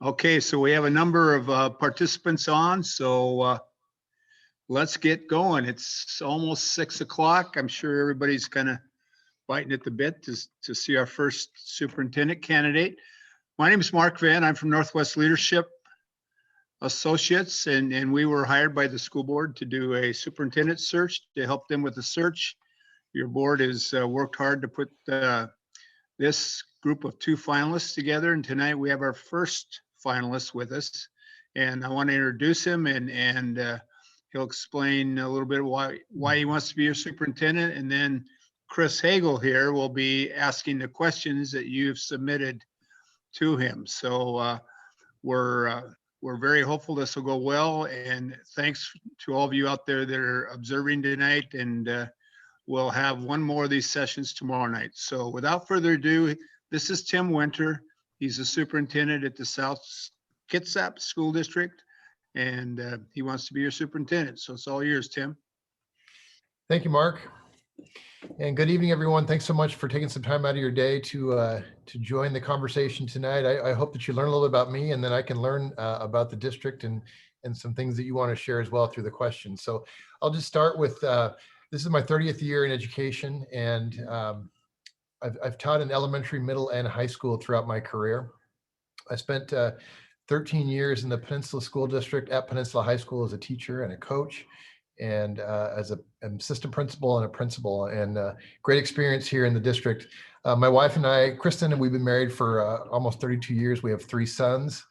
Okay, so we have a number of participants on, so let's get going. It's almost 6 o'clock. I'm sure everybody's kind of biting at the bit to see our first superintendent candidate. My name is Mark Van. I'm from Northwest Leadership Associates, and we were hired by the school board to do a superintendent search to help them with the search. Your board has worked hard to put this group of 2 finalists together, and tonight we have our first finalist with us, and I want to introduce him, and he'll explain a little bit why he wants to be your superintendent, and then Chris Hagel here will be asking the questions that you've submitted to him. So we're very hopeful this will go well, and thanks to all of you out there that are observing tonight, and we'll have one more of these sessions tomorrow night. So without further ado, this is Tim Winter. He's the superintendent at the South Kitsap School District, and he wants to be your superintendent. So it's all yours, Tim. Thank you, Mark. And good evening, everyone. Thanks so much for taking some time out of your day to join the conversation tonight. I hope that you learn a little bit about me, and then I can learn about the district and some things that you want to share as well through the questions. So I'll just start with, this is my 30th year in education, and I've taught in elementary, middle, and high school throughout my career. I spent 13 years in the Peninsula School District at Peninsula High School as a teacher and a coach, and as an assistant principal and a principal, and great experience here in the district. My wife and I, Krestin, and we've been married for almost 32 years. We have 3 sons.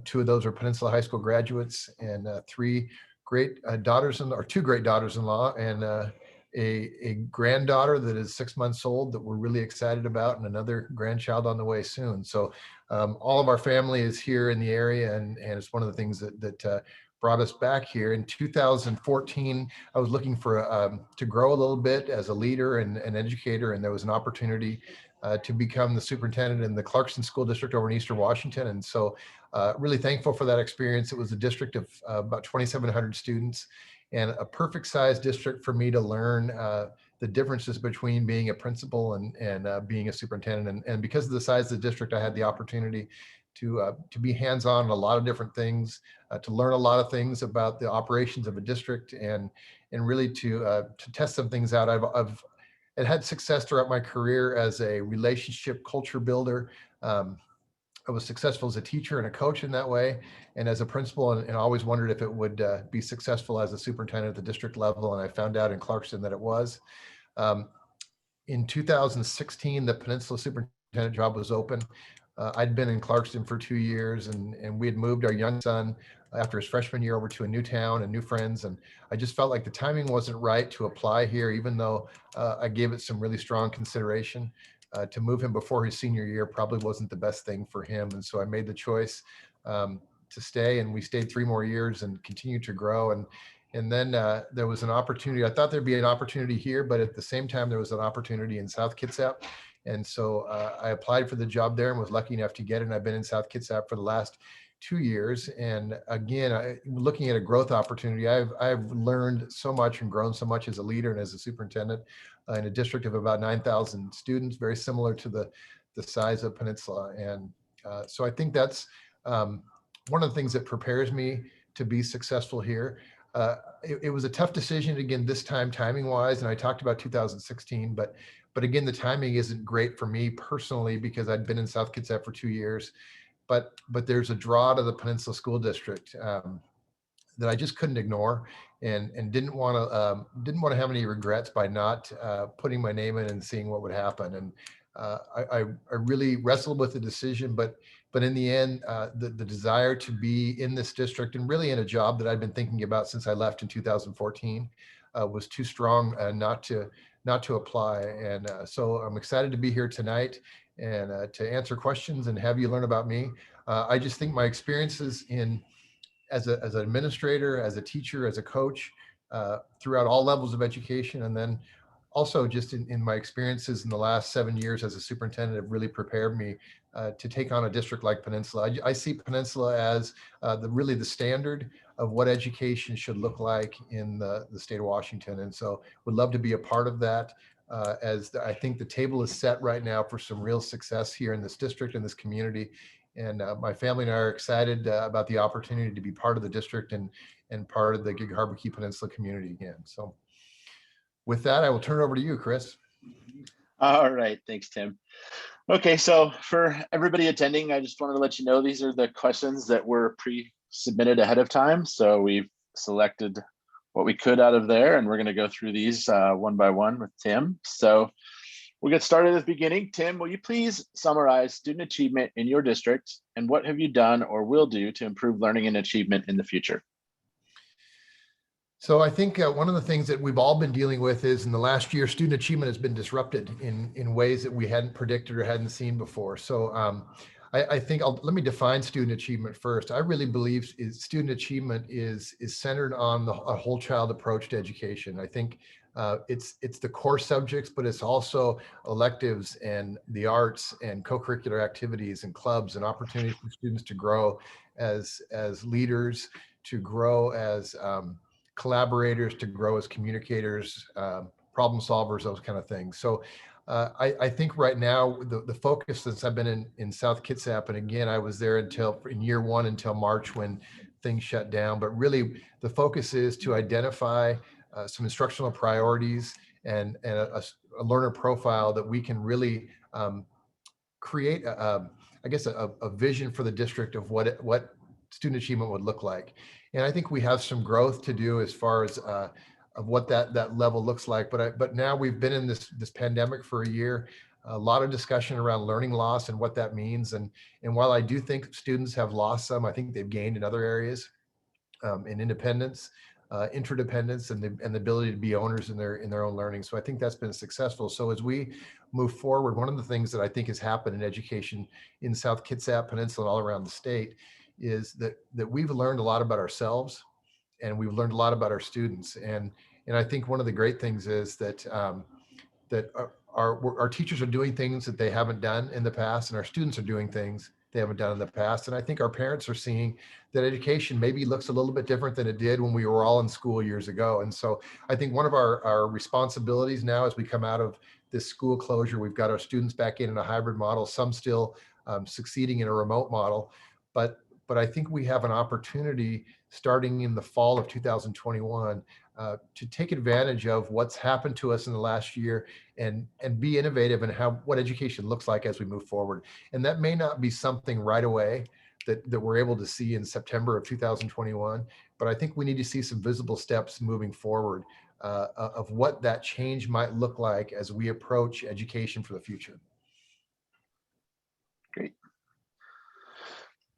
2 of those are Peninsula High School graduates, and 3 great daughters-in-law, or 2 great daughters-in-law, and a granddaughter that is 6 months old that we're really excited about, and another grandchild on the way soon. So all of our family is here in the area, and it's one of the things that brought us back here. In 2014, I was looking for to grow a little bit as a leader and an educator, and there was an opportunity to become the superintendent in the Clarkston School District over in Eastern Washington. And so really thankful for that experience. It was a district of about 2,700 students, and a perfect size district for me to learn the differences between being a principal and being a superintendent. And because of the size of the district, I had the opportunity to be hands-on in a lot of different things, to learn a lot of things about the operations of a district, and really to test some things out. I've had success throughout my career as a relationship culture builder. I was successful as a teacher and a coach in that way, and as a principal, and always wondered if it would be successful as a superintendent at the district level. And I found out in Clarkston that it was. In 2016, the Peninsula superintendent job was open. I'd been in Clarkston for 2 years, and we had moved our young son after his freshman year over to a new town and new friends. And I just felt like the timing wasn't right to apply here, even though I gave it some really strong consideration. To move him before his senior year probably wasn't the best thing for him. And so I made the choice to stay, and we stayed 3 more years and continued to grow. And then there was an opportunity. I thought there'd be an opportunity here, but at the same time, there was an opportunity in South Kitsap. And so I applied for the job there and was lucky enough to get it. And I've been in South Kitsap for the last 2 years. And again, looking at a growth opportunity, I've learned so much and grown so much as a leader and as a superintendent in a district of about 9,000 students, very similar to the size of Peninsula. And so I think that's one of the things that prepares me to be successful here. It was a tough decision, again, this time timing wise, and I talked about 2016, but again, the timing isn't great for me personally because I'd been in South Kitsap for 2 years, but there's a draw to the Peninsula School District that I just couldn't ignore, and didn't want to have any regrets by not putting my name in and seeing what would happen. And I really wrestled with the decision, but in the end, the desire to be in this district and really in a job that I'd been thinking about since I left in 2014 was too strong not to apply. And so I'm excited to be here tonight and to answer questions and have you learn about me. I just think my experiences as an administrator, as a teacher, as a coach, throughout all levels of education, and then also just in my experiences in the last 7 years as a superintendent have really prepared me to take on a district like Peninsula. I see Peninsula as really the standard of what education should look like in the state of Washington. And so would love to be a part of that, as I think the table is set right now for some real success here in this district and this community. And my family and I are excited about the opportunity to be part of the district and part of the Gig Harbor Key Peninsula community again. So with that, I will turn it over to you, Chris. All right, thanks, Tim. Okay, so for everybody attending, I just wanted to let you know these are the questions that were pre-submitted ahead of time. So we've selected what we could out of there, and we're going to go through these one by one with Tim. So we'll get started at the beginning. Tim, will you please summarize student achievement in your district, and what have you done or will do to improve learning and achievement in the future? So I think one of the things that we've all been dealing with is in the last year, student achievement has been disrupted in ways that we hadn't predicted or hadn't seen before. So I think let me define student achievement first. I really believe student achievement is centered on a whole child approach to education. I think it's the core subjects, but it's also electives and the arts and co-curricular activities and clubs and opportunities for students to grow as leaders, to grow as collaborators, to grow as communicators, problem solvers, those kind of things. So I think right now the focus, since I've been in South Kitsap, and again, I was there in year one until March when things shut down, but really the focus is to identify some instructional priorities and a learner profile that we can really create, I guess, a vision for the district of what student achievement would look like. And I think we have some growth to do as far as of what that level looks like. But now we've been in this pandemic for a year, a lot of discussion around learning loss and what that means. And while I do think students have lost some, I think they've gained in other areas, in independence, interdependence, and the ability to be owners in their own learning. So I think that's been successful. So as we move forward, one of the things that I think has happened in education in South Kitsap Peninsula and all around the state is that we've learned a lot about ourselves, and we've learned a lot about our students. And I think one of the great things is that our teachers are doing things that they haven't done in the past, and our students are doing things they haven't done in the past. And I think our parents are seeing that education maybe looks a little bit different than it did when we were all in school years ago. And so I think one of our responsibilities now as we come out of this school closure, we've got our students back in a hybrid model, some still succeeding in a remote model, but I think we have an opportunity starting in the fall of 2021 to take advantage of what's happened to us in the last year and be innovative in what education looks like as we move forward. And that may not be something right away that we're able to see in September of 2021, but I think we need to see some visible steps moving forward of what that change might look like as we approach education for the future. Great.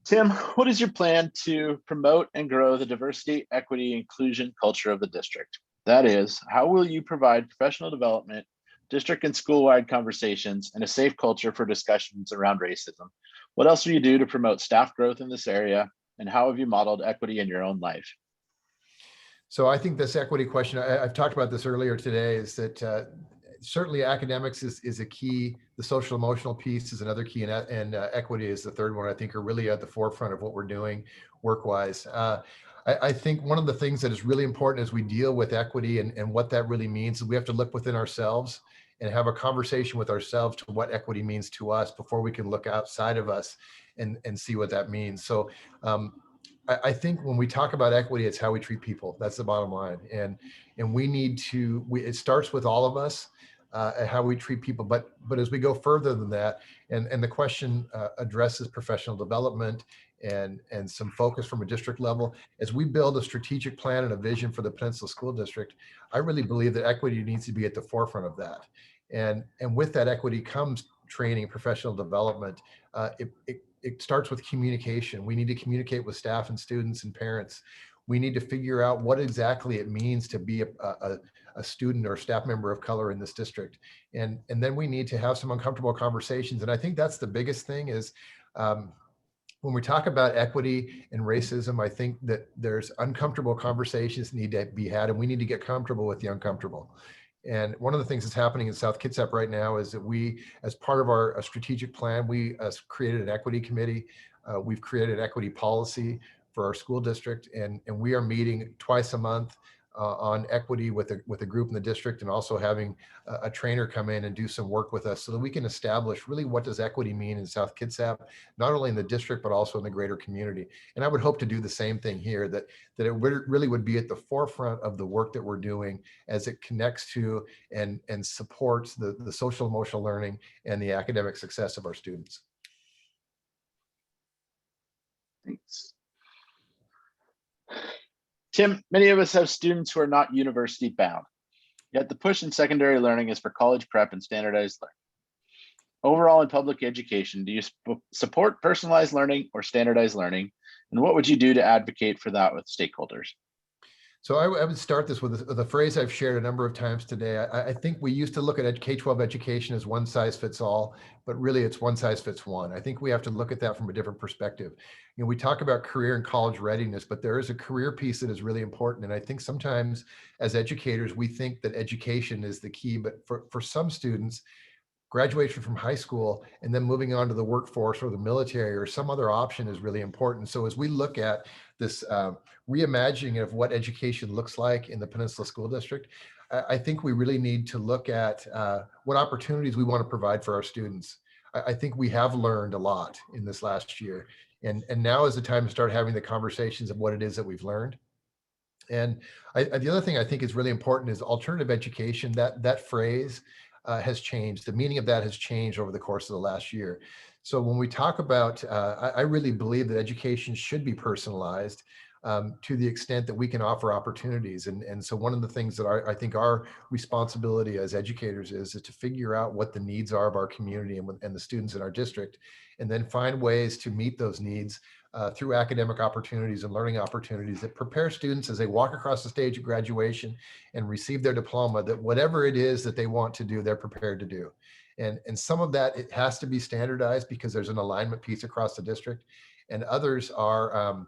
Tim, what is your plan to promote and grow the diversity, equity, inclusion culture of the district? That is, how will you provide professional development, district and school-wide conversations, and a safe culture for discussions around racism? What else will you do to promote staff growth in this area? And how have you modeled equity in your own life? So I think this equity question, I've talked about this earlier today, is that certainly academics is a key. The social emotional piece is another key, and equity is the third one. I think are really at the forefront of what we're doing work-wise. I think one of the things that is really important as we deal with equity and what that really means is we have to look within ourselves and have a conversation with ourselves to what equity means to us before we can look outside of us and see what that means. So I think when we talk about equity, it's how we treat people. That's the bottom line. And we need to, it starts with all of us, how we treat people. But as we go further than that, and the question addresses professional development and some focus from a district level, as we build a strategic plan and a vision for the Peninsula School District, I really believe that equity needs to be at the forefront of that. And with that equity comes training, professional development. It starts with communication. We need to communicate with staff and students and parents. We need to figure out what exactly it means to be a student or a staff member of color in this district. And then we need to have some uncomfortable conversations. And I think that's the biggest thing is when we talk about equity and racism, I think that there's uncomfortable conversations need to be had, and we need to get comfortable with the uncomfortable. And one of the things that's happening in South Kitsap right now is that we, as part of our strategic plan, we created an equity committee. We've created an equity policy for our school district, and we are meeting twice a month on equity with a group in the district, and also having a trainer come in and do some work with us so that we can establish really what does equity mean in South Kitsap, not only in the district, but also in the greater community. And I would hope to do the same thing here, that it really would be at the forefront of the work that we're doing as it connects to and supports the social emotional learning and the academic success of our students. Thanks. Tim, many of us have students who are not university bound, yet the push in secondary learning is for college prep and standardized learning. Overall, in public education, do you support personalized learning or standardized learning? And what would you do to advocate for that with stakeholders? So I would start this with the phrase I've shared a number of times today. I think we used to look at K-12 education as one size fits all, but really it's one size fits one. I think we have to look at that from a different perspective. You know, we talk about career and college readiness, but there is a career piece that is really important. And I think sometimes as educators, we think that education is the key, but for some students, graduation from high school and then moving on to the workforce or the military or some other option is really important. So as we look at this reimagining of what education looks like in the Peninsula School District, I think we really need to look at what opportunities we want to provide for our students. I think we have learned a lot in this last year, and now is the time to start having the conversations of what it is that we've learned. And the other thing I think is really important is alternative education. That phrase has changed. The meaning of that has changed over the course of the last year. So when we talk about, I really believe that education should be personalized to the extent that we can offer opportunities. And so one of the things that I think our responsibility as educators is to figure out what the needs are of our community and the students in our district, and then find ways to meet those needs through academic opportunities and learning opportunities that prepare students as they walk across the stage of graduation and receive their diploma, that whatever it is that they want to do, they're prepared to do. And some of that, it has to be standardized because there's an alignment piece across the district, and others are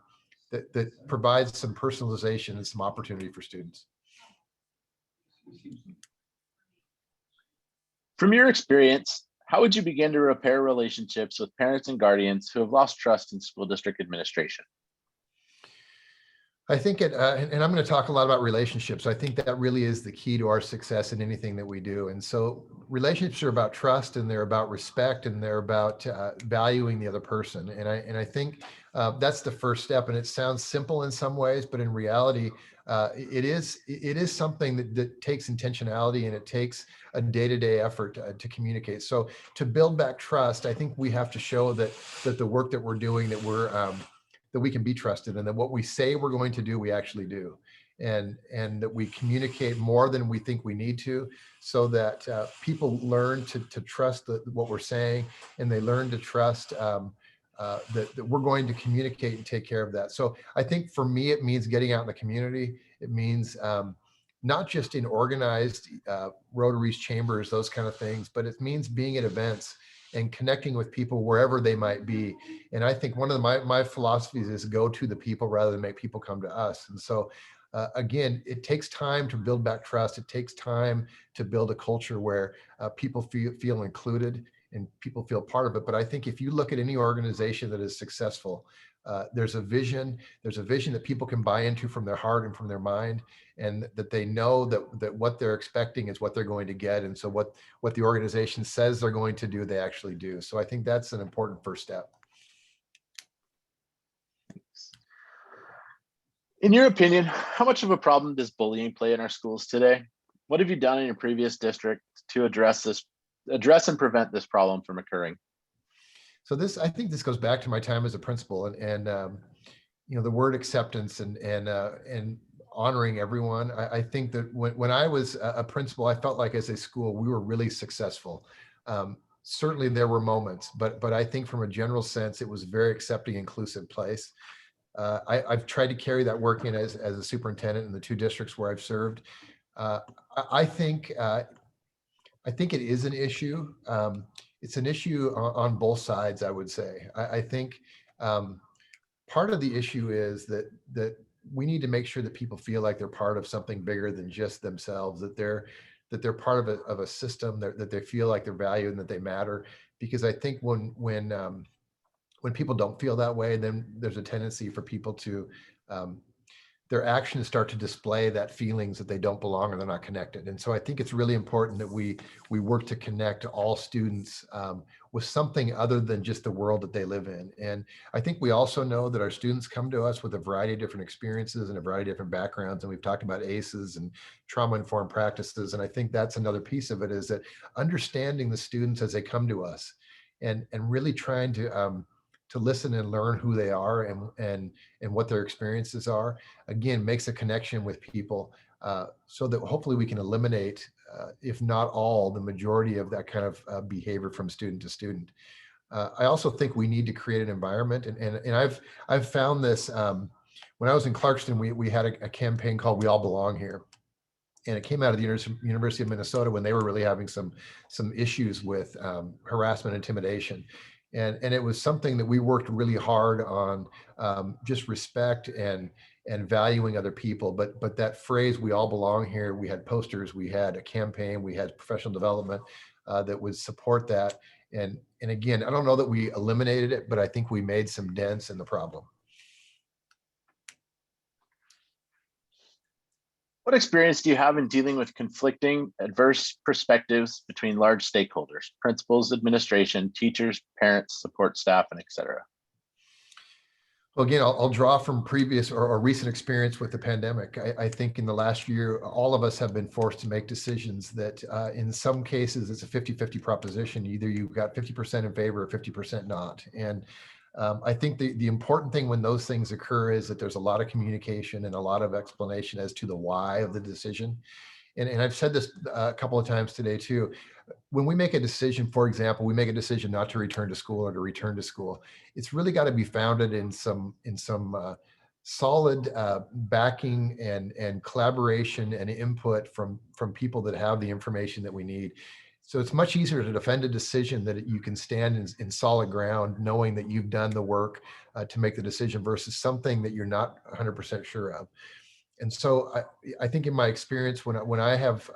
that provides some personalization and some opportunity for students. From your experience, how would you begin to repair relationships with parents and guardians who have lost trust in school district administration? I think and I'm going to talk a lot about relationships. I think that really is the key to our success in anything that we do. And so relationships are about trust, and they're about respect, and they're about valuing the other person. And I think that's the first step. And it sounds simple in some ways, but in reality, it is something that takes intentionality, and it takes a day-to-day effort to communicate. So to build back trust, I think we have to show that the work that we're doing, that that we can be trusted, and that what we say we're going to do, we actually do, and that we communicate more than we think we need to, so that people learn to trust what we're saying, and they learn to trust that we're going to communicate and take care of that. So I think for me, it means getting out in the community. It means not just in organized Rotaries, chambers, those kind of things, but it means being at events and connecting with people wherever they might be. And I think one of my philosophies is go to the people rather than make people come to us. And so again, it takes time to build back trust. It takes time to build a culture where people feel included and people feel part of it. But I think if you look at any organization that is successful, there's a vision that people can buy into from their heart and from their mind, and that they know that what they're expecting is what they're going to get. And so what the organization says they're going to do, they actually do. So I think that's an important first step. In your opinion, how much of a problem does bullying play in our schools today? What have you done in your previous district to address and prevent this problem from occurring? So I think this goes back to my time as a principal, and you know, the word acceptance and honoring everyone. I think that when I was a principal, I felt like as a school, we were really successful. Certainly there were moments, but I think from a general sense, it was a very accepting, inclusive place. I've tried to carry that work in as a superintendent in the 2 districts where I've served. I think it is an issue. It's an issue on both sides, I would say. I think part of the issue is that we need to make sure that people feel like they're part of something bigger than just themselves, that they're part of a system, that they feel like they're valued and that they matter. Because I think when people don't feel that way, then there's a tendency for people to their actions start to display that feelings that they don't belong or they're not connected. And so I think it's really important that we work to connect all students with something other than just the world that they live in. And I think we also know that our students come to us with a variety of different experiences and a variety of different backgrounds. And we've talked about ACEs and trauma-informed practices. And I think that's another piece of it, is that understanding the students as they come to us and really trying to listen and learn who they are and what their experiences are, again, makes a connection with people so that hopefully we can eliminate, if not all, the majority of that kind of behavior from student to student. I also think we need to create an environment, and I've found this, when I was in Clarkston, we had a campaign called We All Belong Here. And it came out of the University of Minnesota when they were really having some issues with harassment, intimidation. And it was something that we worked really hard on, just respect and valuing other people. But that phrase, "we all belong here," we had posters, we had a campaign, we had professional development that would support that. And again, I don't know that we eliminated it, but I think we made some dents in the problem. What experience do you have in dealing with conflicting, adverse perspectives between large stakeholders, principals, administration, teachers, parents, support staff, and et cetera? Well, again, I'll draw from previous or recent experience with the pandemic. I think in the last year, all of us have been forced to make decisions that in some cases, it's a 50-50 proposition. Either you've got 50% in favor or 50% not. And I think the important thing when those things occur is that there's a lot of communication and a lot of explanation as to the why of the decision. And I've said this a couple of times today too. When we make a decision, for example, we make a decision not to return to school or to return to school, it's really got to be founded in some solid backing and collaboration and input from people that have the information that we need. So it's much easier to defend a decision that you can stand in solid ground, knowing that you've done the work to make the decision versus something that you're not 100% sure of. And so I think in my experience, when I have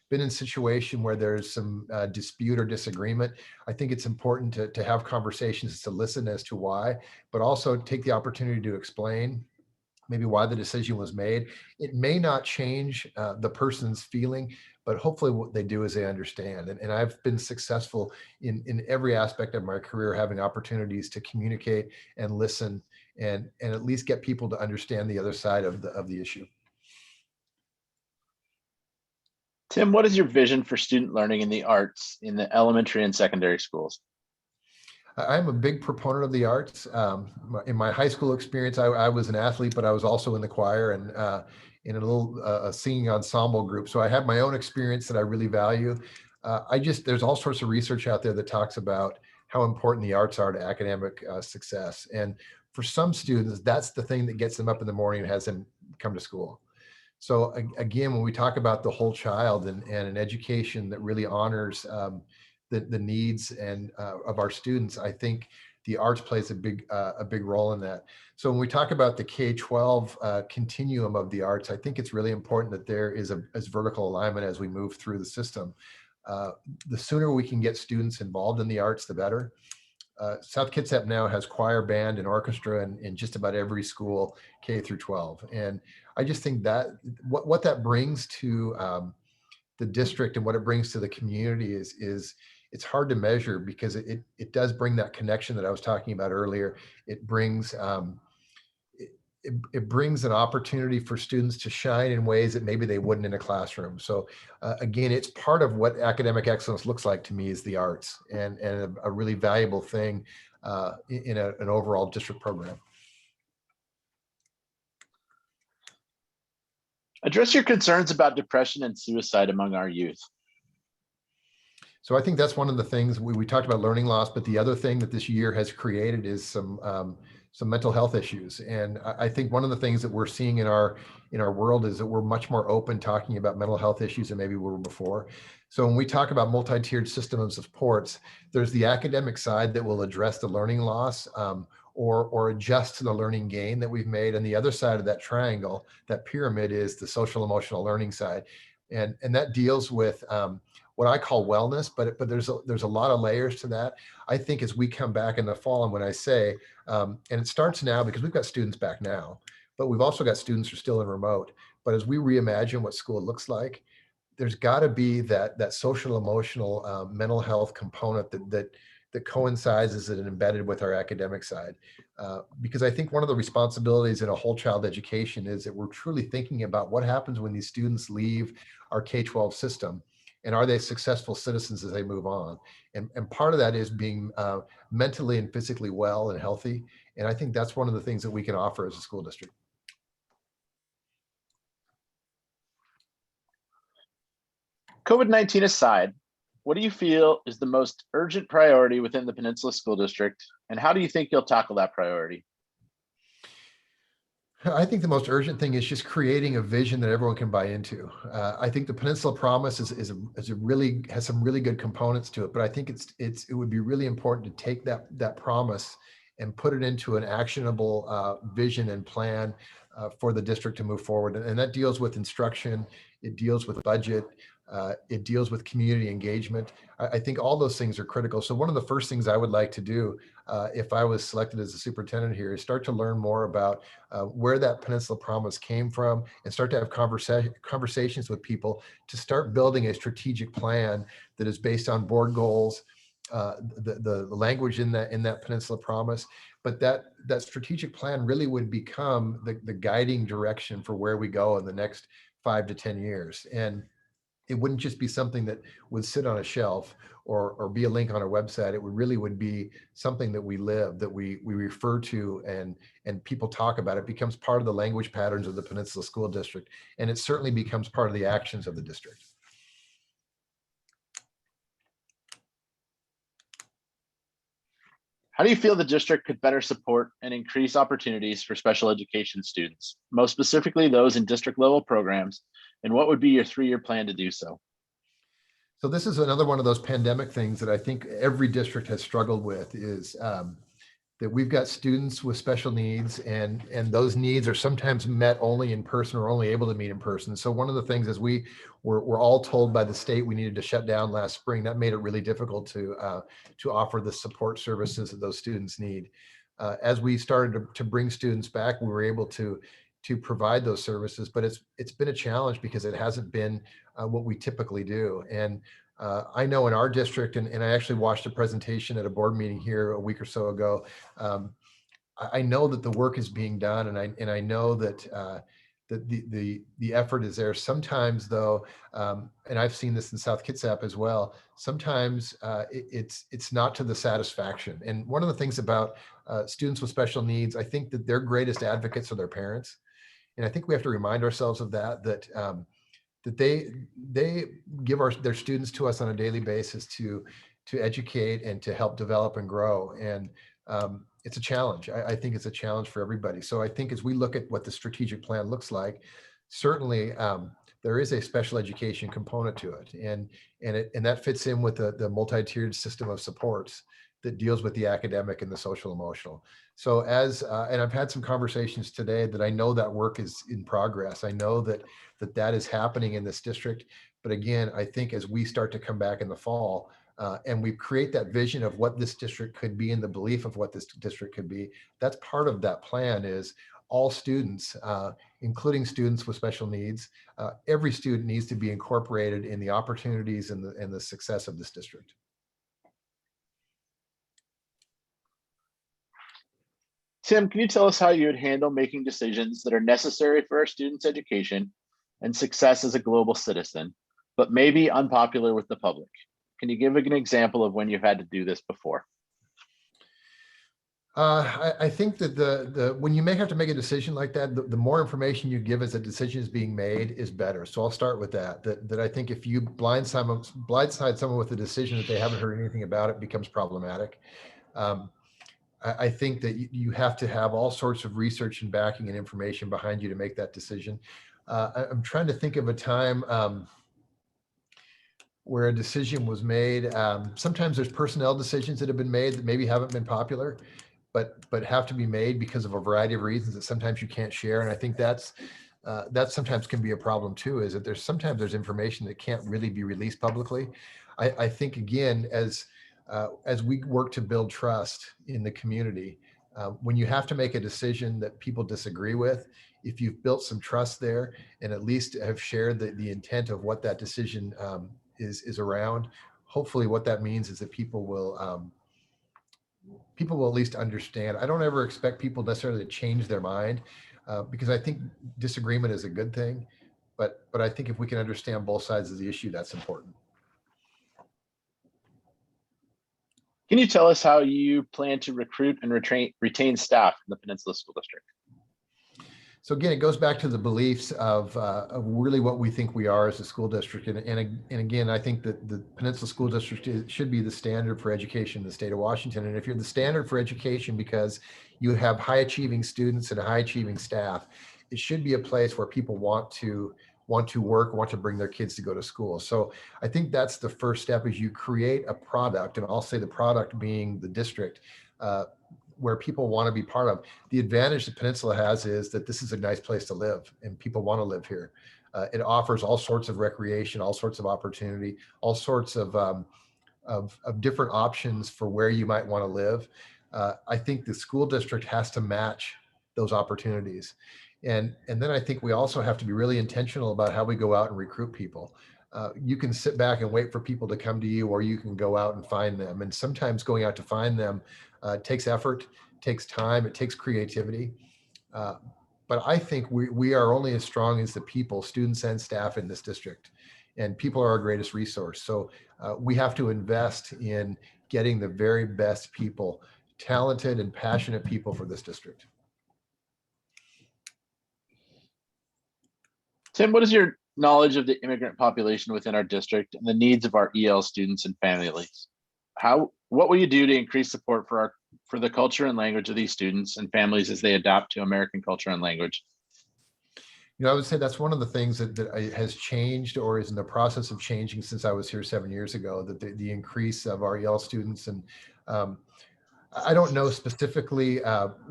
been in a situation where there's some dispute or disagreement, I think it's important to have conversations, to listen as to why, but also take the opportunity to explain maybe why the decision was made. It may not change the person's feeling, but hopefully what they do is they understand. And I've been successful in every aspect of my career, having opportunities to communicate and listen and at least get people to understand the other side of the issue. Tim, what is your vision for student learning in the arts in the elementary and secondary schools? I'm a big proponent of the arts. In my high school experience, I was an athlete, but I was also in the choir and in a little singing ensemble group. So I have my own experience that I really value. There's all sorts of research out there that talks about how important the arts are to academic success. And for some students, that's the thing that gets them up in the morning and has them come to school. So again, when we talk about the whole child and an education that really honors the needs and of our students, I think the arts plays a big role in that. So when we talk about the K-12 continuum of the arts, I think it's really important that there is as vertical alignment as we move through the system. The sooner we can get students involved in the arts, the better. South Kitsap now has choir, band, and orchestra in just about every school, K through 12. And I just think that what that brings to the district and what it brings to the community is it's hard to measure, because it does bring that connection that I was talking about earlier. It brings it brings an opportunity for students to shine in ways that maybe they wouldn't in a classroom. So again, it's part of what academic excellence looks like to me, is the arts, and a really valuable thing in an overall district program. Address your concerns about depression and suicide among our youth. So I think that's one of the things we talked about, learning loss, but the other thing that this year has created is some mental health issues. And I think one of the things that we're seeing in our world is that we're much more open talking about mental health issues than maybe we were before. So when we talk about multi-tiered system of supports, there's the academic side that will address the learning loss or adjust to the learning gain that we've made. And the other side of that triangle, that pyramid, is the social emotional learning side. And that deals with what I call wellness, but there's a lot of layers to that. I think as we come back in the fall, and when I say, and it starts now because we've got students back now, but we've also got students who are still in remote. But as we reimagine what school looks like, there's got to be that social, emotional, mental health component that coincides and embedded with our academic side. Because I think one of the responsibilities in a whole child education is that we're truly thinking about what happens when these students leave our K-12 system, and are they successful citizens as they move on? And part of that is being mentally and physically well and healthy. And I think that's one of the things that we can offer as a school district. COVID-19 aside, what do you feel is the most urgent priority within the Peninsula School District, and how do you think you'll tackle that priority? I think the most urgent thing is just creating a vision that everyone can buy into. I think the Peninsula Promise has some really good components to it, but I think it would be really important to take that promise and put it into an actionable vision and plan for the district to move forward. And that deals with instruction, it deals with budget, it deals with community engagement. I think all those things are critical. So one of the first things I would like to do if I was selected as a superintendent here is start to learn more about where that Peninsula Promise came from, and start to have conversations with people to start building a strategic plan that is based on board goals, the language in that Peninsula Promise, but that strategic plan really would become the guiding direction for where we go in the next 5 to 10 years. And it wouldn't just be something that would sit on a shelf or be a link on a website. It would be something that we live, that we refer to, and people talk about. It becomes part of the language patterns of the Peninsula School District, and it certainly becomes part of the actions of the district. How do you feel the district could better support and increase opportunities for special education students, most specifically those in district level programs, and what would be your 3-year plan to do so? So this is another one of those pandemic things that I think every district has struggled with, is that we've got students with special needs, and those needs are sometimes met only in person or only able to meet in person. So one of the things is we were all told by the state we needed to shut down last spring. That made it really difficult to offer the support services that those students need. As we started to bring students back, we were able to provide those services, but it's been a challenge because it hasn't been what we typically do. And I know in our district, and I actually watched a presentation at a board meeting here a week or so ago. I know that the work is being done, and I know that the effort is there. Sometimes though, and I've seen this in South Kitsap as well, sometimes it's not to the satisfaction. And one of the things about students with special needs, I think that their greatest advocates are their parents. And I think we have to remind ourselves of that they give their students to us on a daily basis to educate and to help develop and grow. And it's a challenge. I think it's a challenge for everybody. So I think as we look at what the strategic plan looks like, certainly there is a special education component to it, and that fits in with the multi-tiered system of supports that deals with the academic and the social emotional. So and I've had some conversations today that I know that work is in progress. I know that is happening in this district. But again, I think as we start to come back in the fall and we create that vision of what this district could be and the belief of what this district could be, that's part of that plan is all students, including students with special needs. Every student needs to be incorporated in the opportunities and the success of this district. Tim, can you tell us how you would handle making decisions that are necessary for our students' education and success as a global citizen, but maybe unpopular with the public? Can you give an example of when you've had to do this before? I think that when you may have to make a decision like that, the more information you give as a decision is being made is better. So I'll start with that I think if you blindside someone with a decision that they haven't heard anything about, it becomes problematic. I think that you have to have all sorts of research and backing and information behind you to make that decision. I'm trying to think of a time where a decision was made. Sometimes there's personnel decisions that have been made that maybe haven't been popular, but have to be made because of a variety of reasons that sometimes you can't share. And I think that sometimes can be a problem too, is that there's information that can't really be released publicly. I think again, as we work to build trust in the community, When you have to make a decision that people disagree with, if you've built some trust there and at least have shared the intent of what that decision is around, hopefully what that means is that people will at least understand. I don't ever expect people necessarily to change their mind because I think disagreement is a good thing. But I think if we can understand both sides of the issue, that's important. Can you tell us how you plan to recruit and retain staff in the Peninsula School District? So again, it goes back to the beliefs of really what we think we are as a school district. And again, I think that the Peninsula School District should be the standard for education in the state of Washington. And if you're the standard for education because you have high achieving students and high achieving staff, it should be a place where people want to work, want to bring their kids to go to school. So I think that's the first step, is you create a product, and I'll say the product being the district, where people want to be part of. The advantage the Peninsula has is that this is a nice place to live and people want to live here. It offers all sorts of recreation, all sorts of opportunity, all sorts of different options for where you might want to live. I think the school district has to match those opportunities. And then I think we also have to be really intentional about how we go out and recruit people. You can sit back and wait for people to come to you, or you can go out and find them. And sometimes going out to find them takes effort, takes time, it takes creativity. But I think we are only as strong as the people, students and staff in this district. And people are our greatest resource. So we have to invest in getting the very best people, talented and passionate people for this district. Tim, what is your knowledge of the immigrant population within our district and the needs of our EL students and families? What will you do to increase support for the culture and language of these students and families as they adapt to American culture and language? You know, I would say that's one of the things that has changed or is in the process of changing since I was here 7 years ago, that the increase of our EL students. And I don't know specifically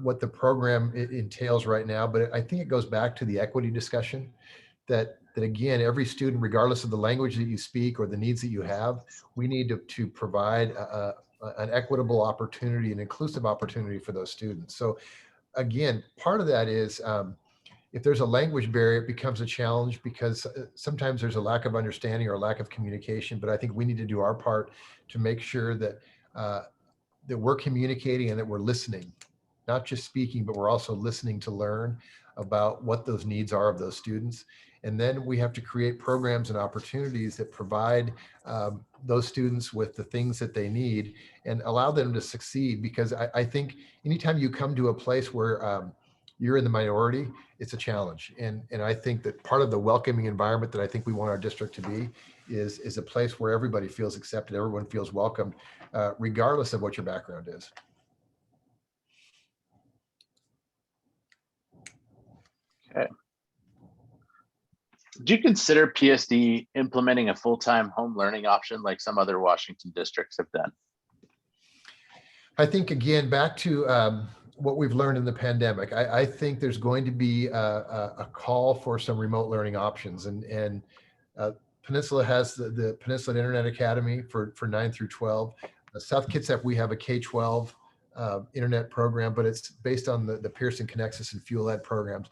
what the program entails right now, but I think it goes back to the equity discussion. That again, every student, regardless of the language that you speak or the needs that you have, we need to provide an equitable opportunity, an inclusive opportunity for those students. So again, part of that is if there's a language barrier, it becomes a challenge because sometimes there's a lack of understanding or a lack of communication. But I think we need to do our part to make sure that that we're communicating and that we're listening, not just speaking, but we're also listening to learn about what those needs are of those students. And then we have to create programs and opportunities that provide those students with the things that they need and allow them to succeed. Because I think anytime you come to a place where you're in the minority, it's a challenge. And I think that part of the welcoming environment that I think we want our district to be is a place where everybody feels accepted, everyone feels welcomed, regardless of what your background is. Okay. Do you consider PSD implementing a full-time home learning option like some other Washington districts have done? I think, again, back to what we've learned in the pandemic, I think there's going to be a call for some remote learning options. And Peninsula has the Peninsula Internet Academy for 9 through 12. South Kitsap, we have a K-12 internet program, but it's based on the Pearson Connexus and Fuel Ed programs.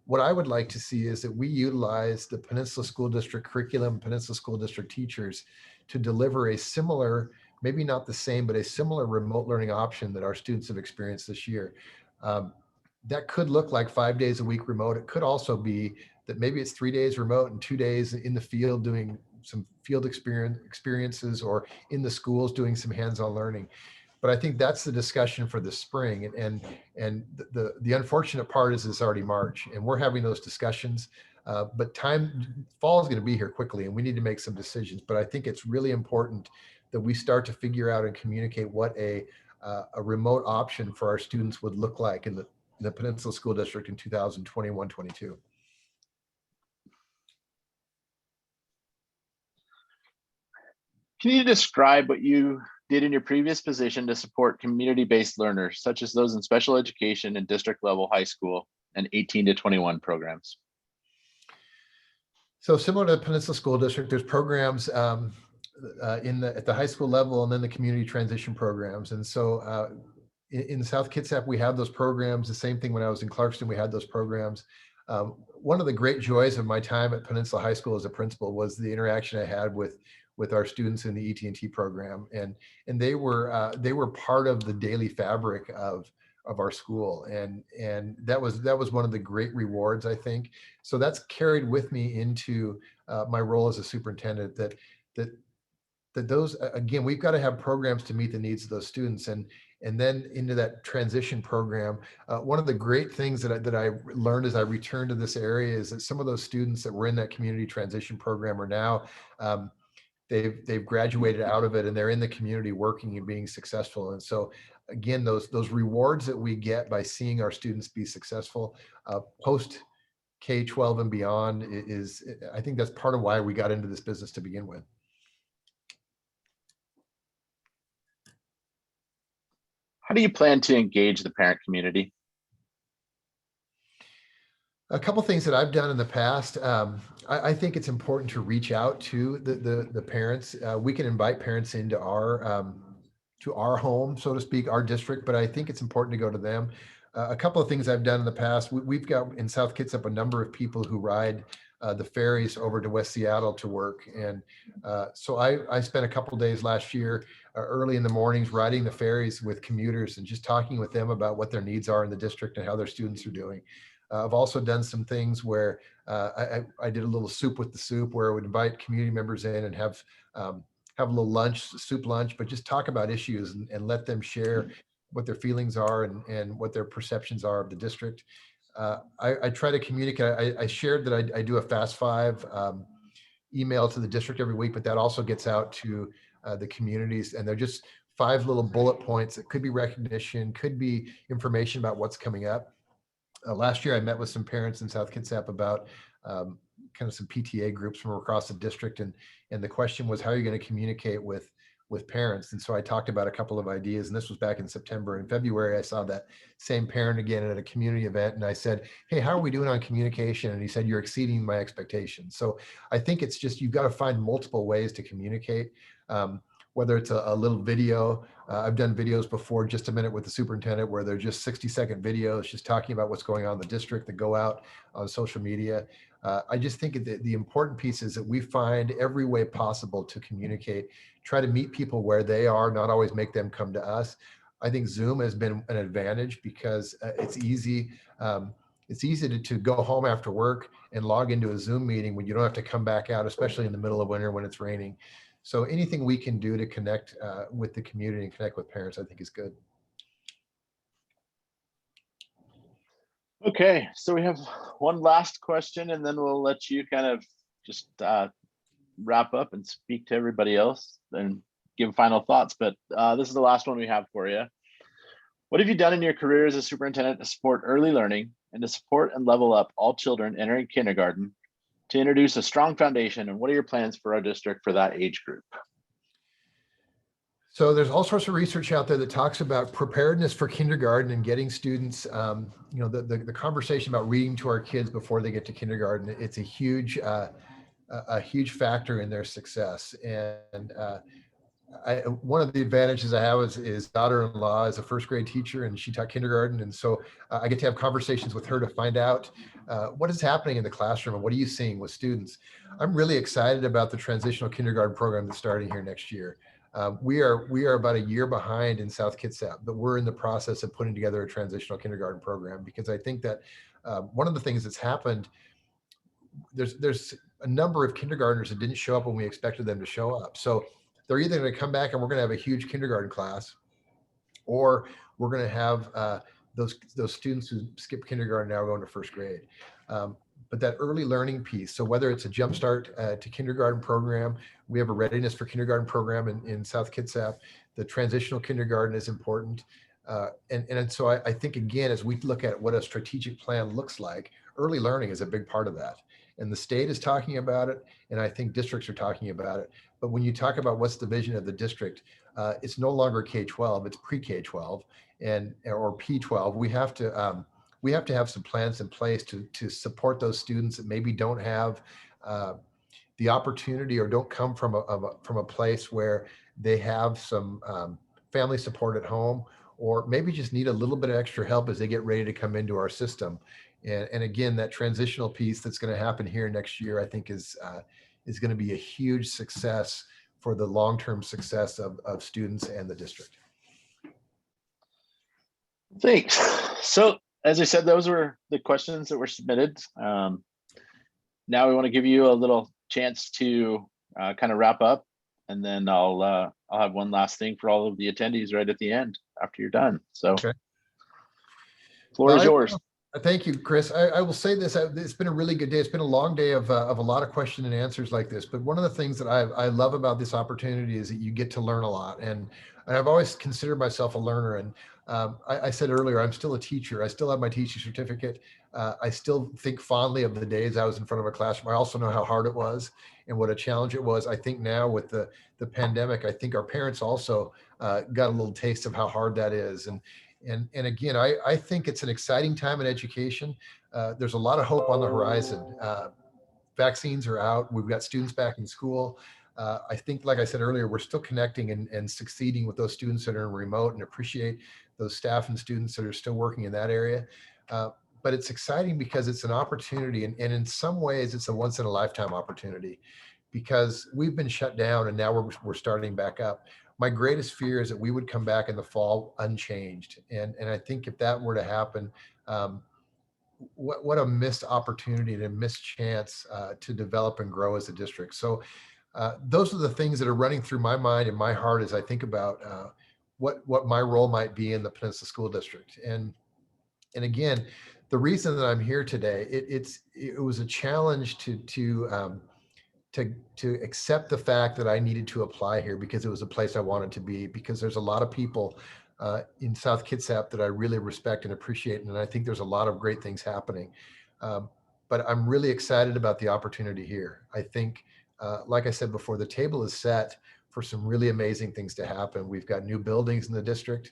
What I would like to see is that we utilize the Peninsula School District curriculum, Peninsula School District teachers to deliver a similar, maybe not the same, but a similar remote learning option that our students have experienced this year. That could look like 5 days a week remote. It could also be that maybe it's 3 days remote and 2 days in the field doing some field experiences, or in the schools doing some hands-on learning. But I think that's the discussion for the spring. And the unfortunate part is it's already March and we're having those discussions. But fall is going to be here quickly and we need to make some decisions. But I think it's really important that we start to figure out and communicate what a remote option for our students would look like in the Peninsula School District in 2021-22. Can you describe what you did in your previous position to support community-based learners, such as those in special education and district-level high school and 18 to 21 programs? So similar to the Peninsula School District, there's programs at the high school level and then the community transition programs. And so in South Kitsap, we have those programs. The same thing when I was in Clarkston, we had those programs. One of the great joys of my time at Peninsula High School as a principal was the interaction I had with our students in the ET&T program, and they were part of the daily fabric of our school, and that was one of the great rewards, I think. So that's carried with me into my role as a superintendent. That those, again, we've got to have programs to meet the needs of those students, and then into that transition program. One of the great things that I learned as I returned to this area is that some of those students that were in that community transition program are now they've graduated out of it, and they're in the community working and being successful. And so again, those rewards that we get by seeing our students be successful post K-12 and beyond is, I think that's part of why we got into this business to begin with. How do you plan to engage the parent community? A couple things that I've done in the past. I think it's important to reach out to the parents. We can invite parents into our home, so to speak, our district, but I think it's important to go to them. A couple of things I've done in the past. We've got in South Kitsap a number of people who ride the ferries over to West Seattle to work, and so I spent a couple of days last year early in the mornings riding the ferries with commuters and just talking with them about what their needs are in the district and how their students are doing. I've also done some things where I did a little soup with the soup, where I would invite community members in and have a little lunch, soup lunch, but just talk about issues and let them share what their feelings are and what their perceptions are of the district. I try to communicate. I shared that I do a Fast Five email to the district every week, but that also gets out to the communities, and they're just 5 little bullet points. It could be recognition, could be information about what's coming up. Last year, I met with some parents in South Kitsap about kind of some PTA groups from across the district, and the question was, how are you going to communicate with parents? And so I talked about a couple of ideas, and this was back in September. In February, I saw that same parent again at a community event, and I said, hey, how are we doing on communication? And he said, you're exceeding my expectations. So I think it's just, you've got to find multiple ways to communicate. Whether it's a little video. I've done videos before, Just a Minute with the Superintendent, where they're just 60-second videos, just talking about what's going on in the district that go out on social media. I just think the important piece is that we find every way possible to communicate, try to meet people where they are, not always make them come to us. I think Zoom has been an advantage because it's easy. It's easy to go home after work and log into a Zoom meeting when you don't have to come back out, especially in the middle of winter when it's raining. So anything we can do to connect with the community and connect with parents, I think is good. Okay, so we have one last question, and then we'll let you kind of just wrap up and speak to everybody else and give final thoughts. But this is the last one we have for you. What have you done in your career as a superintendent to support early learning and to support and level up all children entering kindergarten, to introduce a strong foundation, and what are your plans for our district for that age group? So there's all sorts of research out there that talks about preparedness for kindergarten and getting students, the conversation about reading to our kids before they get to kindergarten. It's a huge factor in their success. And one of the advantages I have is daughter-in-law is a first grade teacher, and she taught kindergarten. And so I get to have conversations with her to find out what is happening in the classroom and what are you seeing with students. I'm really excited about the transitional kindergarten program that's starting here next year. We are about a year behind in South Kitsap, but we're in the process of putting together a transitional kindergarten program, because I think that one of the things that's happened, there's a number of kindergartners that didn't show up when we expected them to show up. So they're either going to come back and we're going to have a huge kindergarten class, or we're going to have those students who skip kindergarten now going to first grade. But that early learning piece, so whether it's a jumpstart to kindergarten program, we have a readiness for kindergarten program in South Kitsap. The transitional kindergarten is important. And so I think, again, as we look at what a strategic plan looks like, early learning is a big part of that. And the state is talking about it, and I think districts are talking about it. But when you talk about what's the vision of the district, it's no longer K-12, it's pre-K-12 or P-12. We have to have some plans in place to support those students that maybe don't have the opportunity or don't come from a place where they have some family support at home, or maybe just need a little bit of extra help as they get ready to come into our system. And again, that transitional piece that's going to happen here next year, I think is going to be a huge success for the long-term success of students and the district. Thanks. So as I said, those were the questions that were submitted. Now we want to give you a little chance to kind of wrap up, and then I'll have one last thing for all of the attendees right at the end after you're done. So, Okay. Floor is yours. Thank you, Chris. I will say this, it's been a really good day. It's been a long day of a lot of question and answers like this. But one of the things that I love about this opportunity is that you get to learn a lot. And I've always considered myself a learner. And I said earlier, I'm still a teacher. I still have my teaching certificate. I still think fondly of the days I was in front of a classroom. I also know how hard it was and what a challenge it was. I think now with the pandemic, I think our parents also got a little taste of how hard that is. And again, I think it's an exciting time in education. There's a lot of hope on the horizon. Vaccines are out. We've got students back in school. I think, like I said earlier, we're still connecting and succeeding with those students that are remote, and appreciate those staff and students that are still working in that area. But it's exciting because it's an opportunity, and in some ways it's a once in a lifetime opportunity, because we've been shut down and now we're starting back up. My greatest fear is that we would come back in the fall unchanged. And I think if that were to happen, what a missed opportunity and a missed chance to develop and grow as a district. So those are the things that are running through my mind and my heart as I think about what my role might be in the Peninsula School District. And again, the reason that I'm here today, it was a challenge to accept the fact that I needed to apply here, because it was a place I wanted to be, because there's a lot of people in South Kitsap that I really respect and appreciate. And I think there's a lot of great things happening. But I'm really excited about the opportunity here. I think, like I said before, the table is set for some really amazing things to happen. We've got new buildings in the district.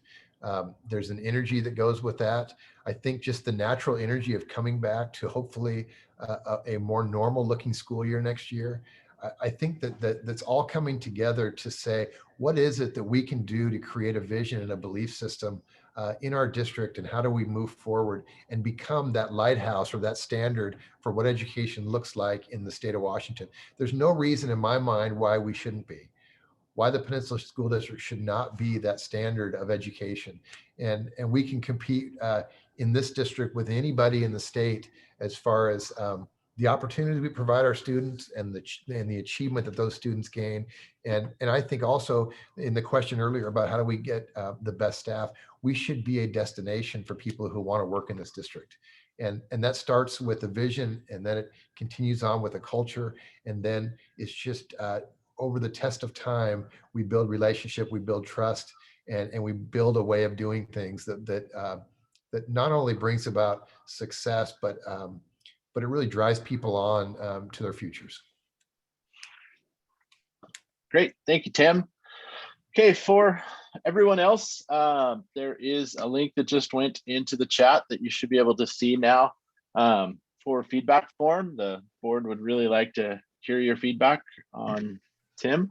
There's an energy that goes with that. I think just the natural energy of coming back to hopefully a more normal looking school year next year. I think that's all coming together to say, what is it that we can do to create a vision and a belief system in our district, and how do we move forward and become that lighthouse or that standard for what education looks like in the state of Washington. There's no reason in my mind why we shouldn't be, why the Peninsula School District should not be that standard of education. And we can compete in this district with anybody in the state as far as the opportunity we provide our students and the achievement that those students gain. And I think also in the question earlier about how do we get the best staff, we should be a destination for people who want to work in this district. And that starts with a vision, and then it continues on with a culture. And then it's just over the test of time, we build relationship, we build trust, and we build a way of doing things that not only brings about success, but it really drives people on to their futures. Great, thank you, Tim. Okay, for everyone else, there is a link that just went into the chat that you should be able to see now for feedback form. The board would really like to hear your feedback on Tim.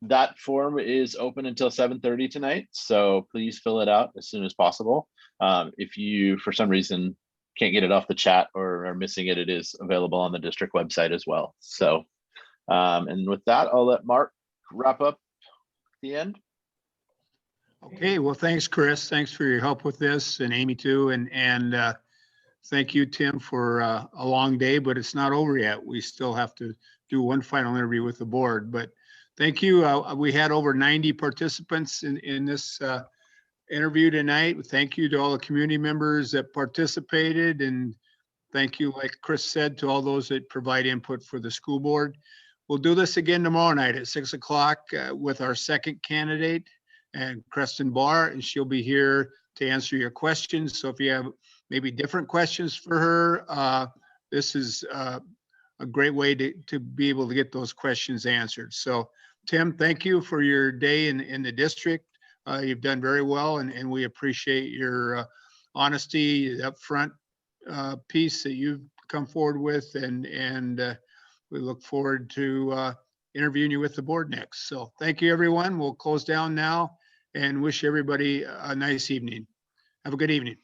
That form is open until 7:30 tonight, so please fill it out as soon as possible. If you, for some reason, can't get it off the chat or are missing it, it is available on the district website as well. So, and with that, I'll let Mark wrap up the end. Okay, well, thanks, Chris. Thanks for your help with this, and Amy too. And thank you, Tim, for a long day, but it's not over yet. We still have to do one final interview with the board, but thank you. We had over 90 participants in this interview tonight. Thank you to all the community members that participated, and thank you, like Chris said, to all those that provide input for the school board. We'll do this again tomorrow night at 6 o'clock with our second candidate, and Krestin Bahr, and she'll be here to answer your questions. So if you have maybe different questions for her, this is a great way to be able to get those questions answered. So Tim, thank you for your day in the district. You've done very well, and we appreciate your honesty, the upfront piece that you've come forward with, and we look forward to interviewing you with the board next. So thank you, everyone. We'll close down now and wish everybody a nice evening. Have a good evening.